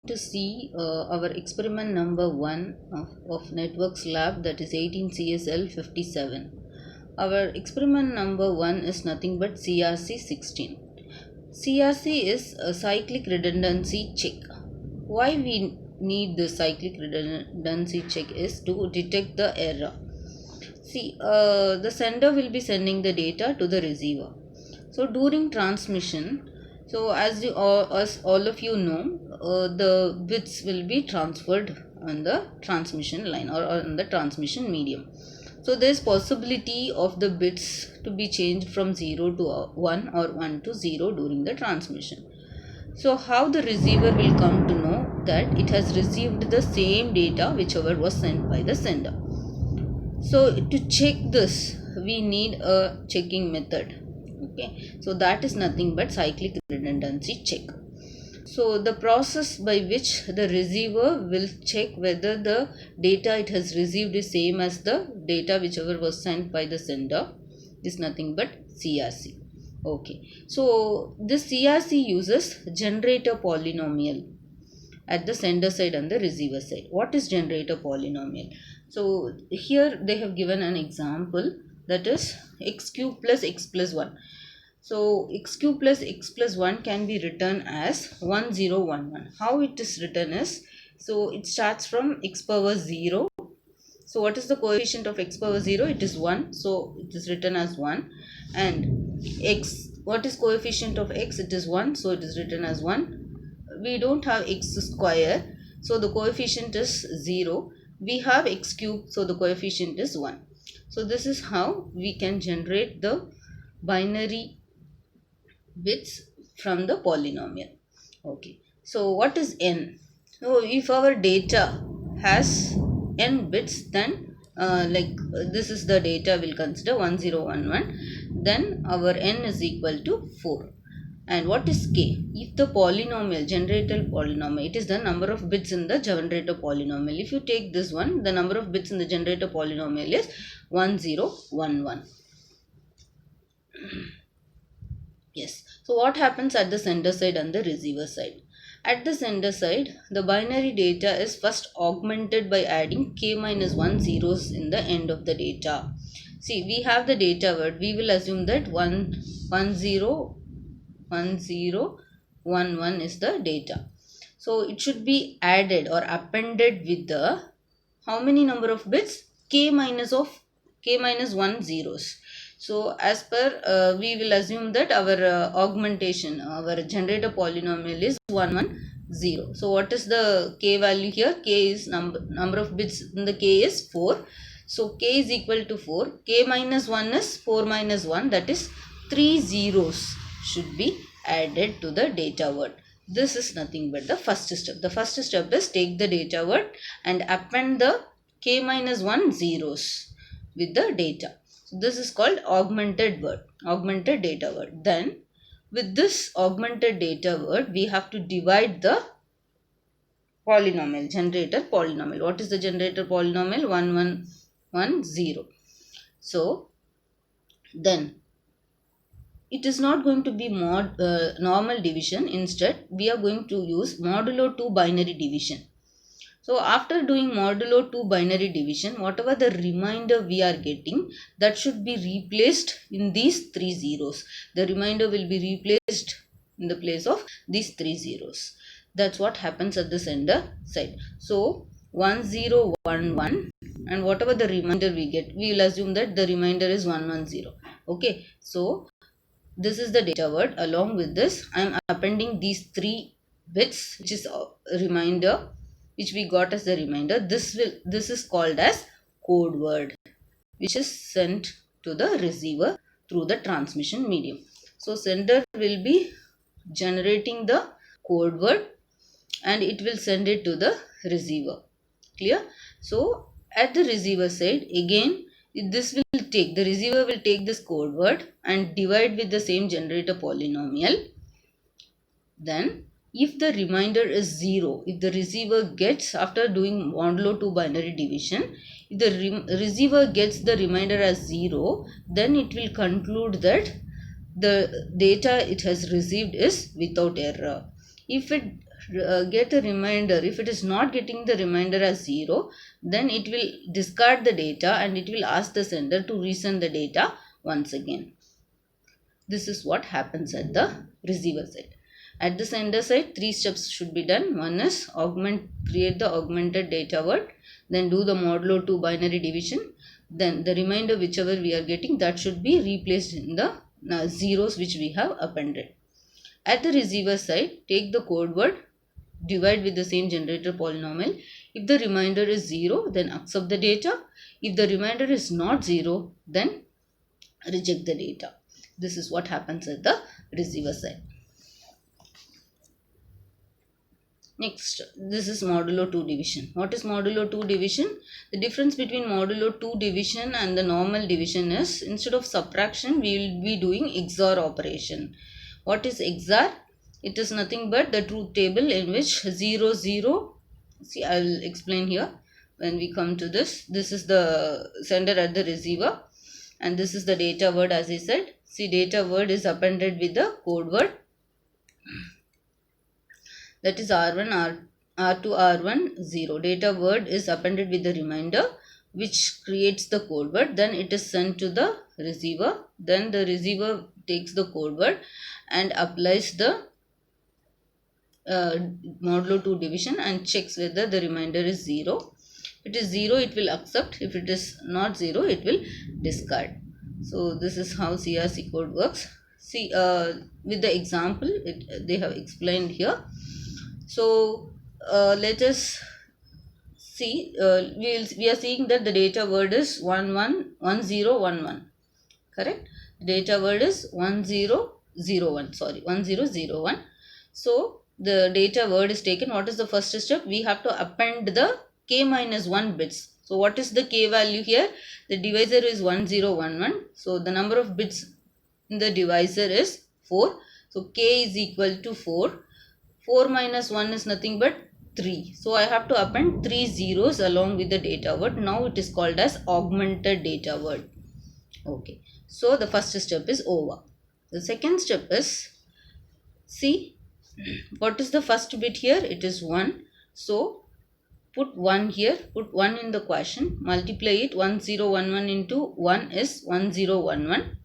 to see our experiment number 1 of Networks Lab, that is 18 CSL 57. Our experiment number 1 is nothing but CRC 16. CRC is a cyclic redundancy check. Why we need the cyclic redundancy check is to detect the error. See, the sender will be sending the data to the receiver. So during transmission, so as all of you know, the bits will be transferred on the transmission line or on the transmission medium. So there is possibility of the bits to be changed from 0 to 1 or 1 to 0 during the transmission. So how the receiver will come to know that it has received the same data whichever was sent by the sender. So to check this, we need a checking method. Okay, so that is nothing but cyclic redundancy check. So the process by which the receiver will check whether the data it has received is same as the data whichever was sent by the sender is nothing but CRC. Okay, so this CRC uses generator polynomial at the sender side and the receiver side. What is generator polynomial? So here they have given an example, that is x cube plus x plus 1. So x cube plus x plus 1 can be written as 1011. How it is written is, so it starts from x power 0. So what is the coefficient of x power 0? It is 1. So it is written as 1. And x, what is coefficient of x? It is 1. So it is written as 1. We don't have x square. So the coefficient is 0. We have x cube. So the coefficient is 1. So this is how we can generate the binary bits from the polynomial. Okay, so what is n? So if our data has n bits, then this is the data we'll consider 1011, then our n is equal to 4. And what is k? If the polynomial, generator polynomial, it is the number of bits in the generator polynomial. If you take this one, the number of bits in the generator polynomial is 1011. Yes. So what happens at the sender side and the receiver side? At the sender side, the binary data is first augmented by adding k minus 1 zeros in the end of the data. See, we have the data word. We will assume that 1011 is the data. So it should be added or appended with the how many number of bits? K minus 1 zeros. So as per we will assume that our augmentation, our generator polynomial is 110. So what is the k value here? K is number of bits in the k is 4. So k is equal to 4. K minus 1 is 4 minus 1, that is 3 zeros should be added to the data word. This is nothing but the first step. The first step is take the data word and append the k minus 1 zeros with the data. So this is called augmented data word. Then with this augmented data word, we have to divide the polynomial, generator polynomial. What is the generator polynomial? 1110. So then it is not going to be normal division. Instead, we are going to use modulo 2 binary division. So after doing modulo 2 binary division, whatever the remainder we are getting, that should be replaced in these 3 zeros. The remainder will be replaced in the place of these 3 zeros. That's what happens at the sender side. So 1011, and whatever the remainder we get, we will assume that the remainder is 110. Okay, so this is the data word. Along with this, I am appending these 3 bits, which is a reminder, which we got as the reminder. This is called as code word, which is sent to the receiver through the transmission medium. So sender will be generating the code word and it will send it to the receiver. Clear? So at the receiver side, again the receiver will take this code word and divide with the same generator polynomial. Then if the remainder is 0, if the receiver gets, after doing modulo 2 binary division, if the receiver gets the remainder as 0, then it will conclude that the data it has received is without error. If it get a remainder, if it is not getting the remainder as 0, then it will discard the data and it will ask the sender to resend the data once again. This is what happens at the receiver side. At the sender side, 3 steps should be done. One is create the augmented data word, then do the modulo 2 binary division, then the remainder whichever we are getting, that should be replaced in the zeros which we have appended. At the receiver side, take the code word, divide with the same generator polynomial. If the remainder is 0, then accept the data. If the remainder is not 0, then reject the data. This is what happens at the receiver side. Next, this is modulo 2 division. What is modulo 2 division? The difference between modulo 2 division and the normal division is, instead of subtraction, we will be doing XOR operation. What is XOR? It is nothing but the truth table in which 0, 0. See, I will explain here when we come to this. This is the sender at the receiver, and this is the data word, as I said. See, data word is appended with the code word. That is R1, R2, R1, 0. Data word is appended with the remainder which creates the code word. Then it is sent to the receiver. Then the receiver takes the code word and applies the modulo 2 division and checks whether the remainder is 0. If it is 0, it will accept. If it is not 0, it will discard. So this is how CRC code works. See, with the example they have explained here. So let us see. We are seeing that the data word is 1011. Correct? Data word is 1001. Sorry, 1001. So the data word is taken. What is the first step? We have to append the k-1 bits. So what is the k value here? The divisor is 1011. So the number of bits in the divisor is 4. So k is equal to 4. 4 minus 1 is nothing but 3. So I have to append 3 zeros along with the data word. Now it is called as augmented data word. Okay. So the first step is over. The second step is, see, what is the first bit here? It is 1. So put 1 here, put 1 in the quotient, multiply it. 1011 into 1 is 1011.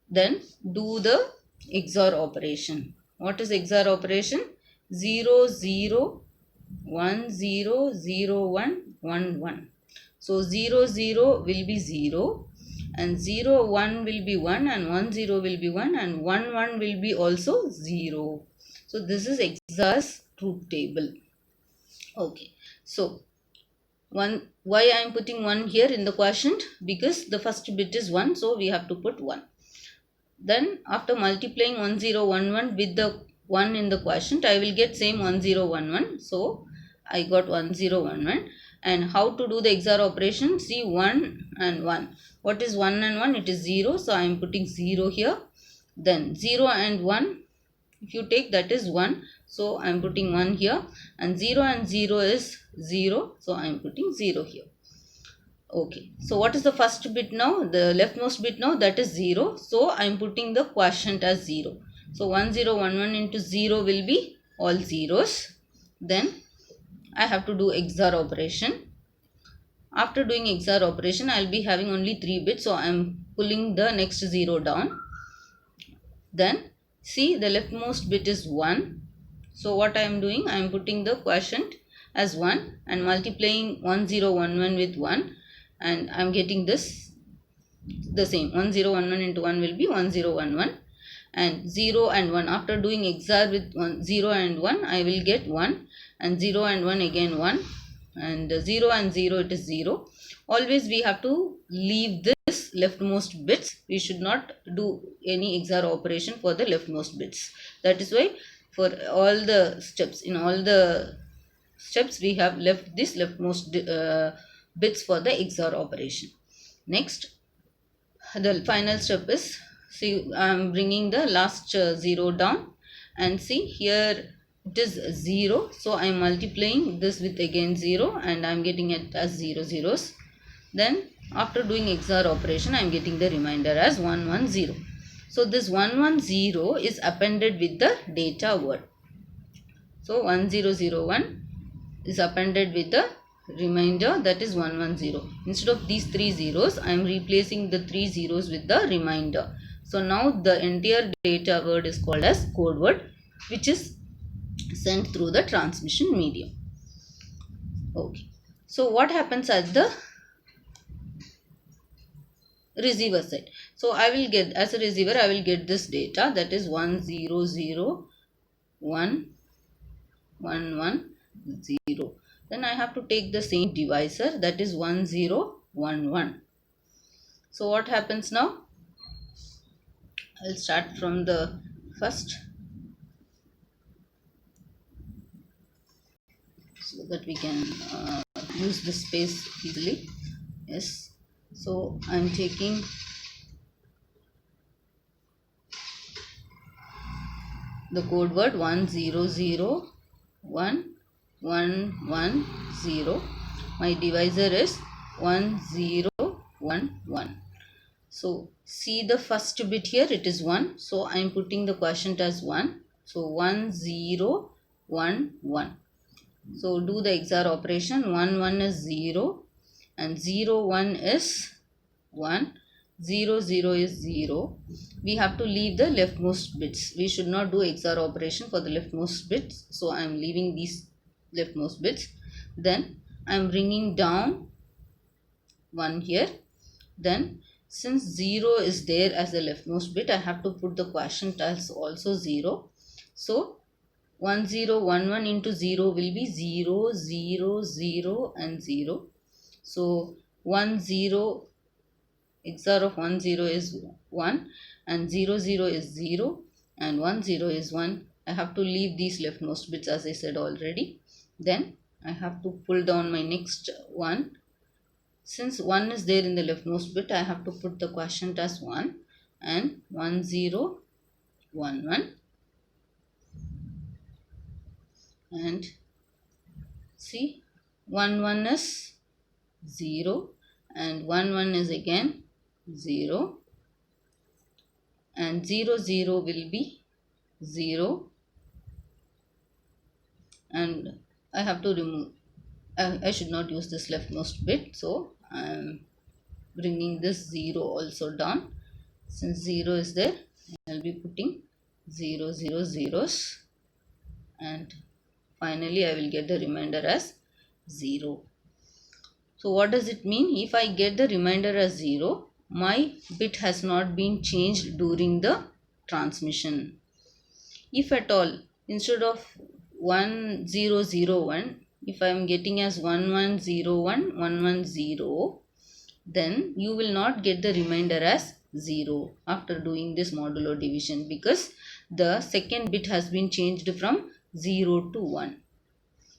Then do the XOR operation. What is XOR operation? 0, 0, 1, 0, 0, 1, 1, 1. So 0, 0 will be 0, and 0, 1 will be 1, and 1, 0 will be 1, and 1, 1 will be also 0. So this is XOR's truth table. Okay. So why I am putting 1 here in the quotient? Because the first bit is 1, so we have to put 1. Then after multiplying 1011 with the 1 in the quotient, I will get same 1011. So I got 1011. And how to do the XOR operation? See, 1 and 1. What is 1 and 1? It is 0. So I am putting 0 here. Then 0 and 1. If you take, that is 1. So I am putting 1 here. And 0 and 0 is 0. So I am putting 0 here. Okay. So what is the first bit now? The leftmost bit now, that is 0. So I am putting the quotient as 0. So 1011 into 0 will be all zeros. Then I have to do XOR operation. After doing XOR operation, I will be having only 3 bits. So I am pulling the next 0 down. Then see, the leftmost bit is 1. So what I am doing? I am putting the quotient as 1 and multiplying 1011 with 1. And I am getting this the same. 1011 into 1 will be 1011. And 0 and 1. After doing XOR with 0 and 1, I will get 1. And 0 and 1 again 1. And 0 and 0, it is 0. Always we have to leave this leftmost bits. We should not do any XOR operation for the leftmost bits. That is why for all the steps, in all the steps, we have left this leftmost bits for the XOR operation. Next, the final step is, see, I am bringing the last 0 down, and see here it is 0. So I am multiplying this with again 0 and I am getting it as 0 zeros. Then after doing XOR operation, I am getting the remainder as 110. So this 110 is appended with the data word. So 1001 is appended with the remainder, that is 110. Instead of these 3 zeros, I am replacing the 3 zeros with the remainder. So now the entire data word is called as code word, which is sent through the transmission medium. Okay. So what happens at the receiver side? So I will get, as a receiver, I will get this data, that is 10011110. Then I have to take the same divisor, that is 1011. So what happens now? I'll start from the first so that we can use the space easily. Yes. So I'm taking the code word 10011110. My divisor is 1011. So see the first bit here, it is 1. So I am putting the quotient as 1. So 1011. So do the XOR operation. 1 is 0 and 1 is 1. 0 is 0. We have to leave the leftmost bits. We should not do XOR operation for the leftmost bits. So I am leaving these leftmost bits. Then I am bringing down 1 here. Then since 0 is there as the leftmost bit, I have to put the quotient as also 0. So 1011 into 0 will be 0, 0, 0 and 0. So 10 XOR of 10 is 1 and 00 is 0 and 10 is 1. I have to leave these leftmost bits as I said already. Then I have to pull down my next one. Since 1 is there in the leftmost bit, I have to put the quotient as 1 and 1011. And see, 1 is 0 and 1 is again 0 and 0 will be 0 and I have to remove, I should not use this leftmost bit, so I am bringing this 0 also down. Since 0 is there, I will be putting 0, 0, zeros and finally I will get the remainder as 0. So what does it mean? If I get the remainder as 0, my bit has not been changed during the transmission. If at all, instead of 1001, if I am getting as 1101, 110, then you will not get the remainder as 0 after doing this modulo division, because the second bit has been changed from 0 to 1.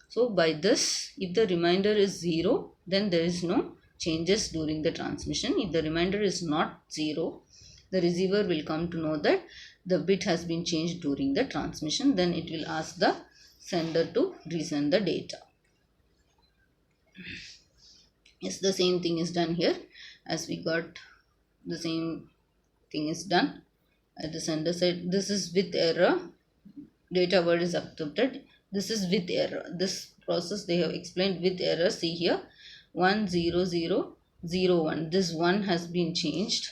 So by this, if the remainder is 0, then there is no changes during the transmission. If the remainder is not 0, the receiver will come to know that the bit has been changed during the transmission. Then it will ask the sender to resend the data. Yes, the same thing is done here. As we got, the same thing is done at the sender side. This is with error. Data word is accepted. This is with error. This process they have explained with error. See here, 10001. This 1 has been changed.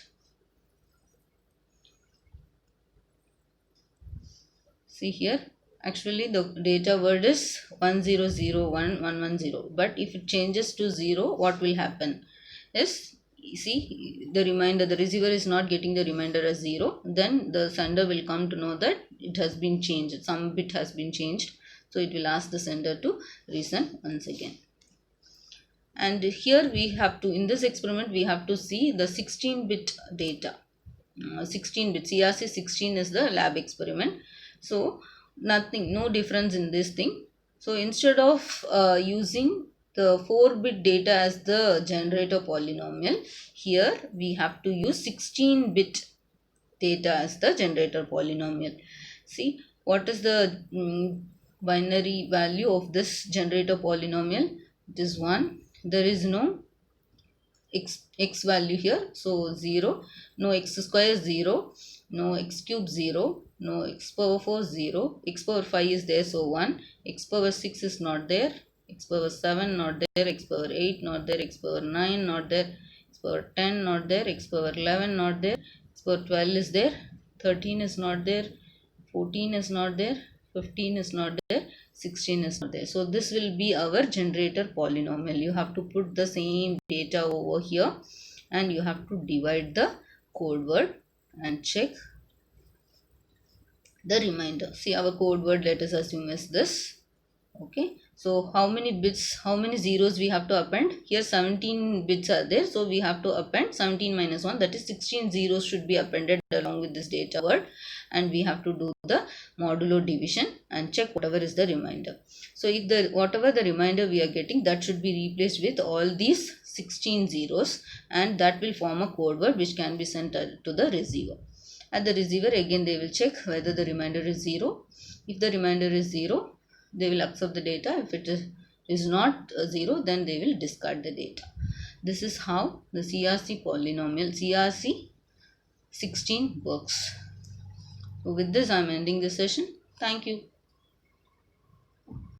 See here, actually the data word is 1001110. But if it changes to 0, what will happen is, see, the remainder, the receiver is not getting the remainder as 0. Then the sender will come to know that it has been changed. Some bit has been changed. So it will ask the sender to resend once again. And here we have to, in this experiment, we have to see the 16-bit data. 16-bit, CRC 16 is the lab experiment. So nothing, no difference in this thing. So instead of using the 4-bit data as the generator polynomial, here we have to use 16-bit data as the generator polynomial. See, what is the binary value of this generator polynomial? It is 1. There is no x value here, so 0. No x square 0. No x cube 0. No, x power 4 0, x power 5 is there, so 1, x power 6 is not there, x power 7 not there, x power 8 not there, x power 9 not there, x power 10 not there, x power 11 not there, x power 12 is there, 13 is not there, 14 is not there, 15 is not there, 16 is not there. So this will be our generator polynomial. You have to put the same data over here and you have to divide the code word and check the remainder. See, our code word, let us assume, is this. Okay, so how many bits, how many zeros we have to append? Here 17 bits are there, so we have to append 17 minus 1, that is 16 zeros should be appended along with this data word, and we have to do the modulo division and check whatever is the remainder. So if the whatever the remainder we are getting, that should be replaced with all these 16 zeros, and that will form a code word which can be sent to the receiver. At the receiver, again they will check whether the remainder is 0. If the remainder is 0, they will accept the data. If it is not 0, then they will discard the data. This is how the CRC polynomial, CRC 16 works. So with this, I am ending the session. Thank you.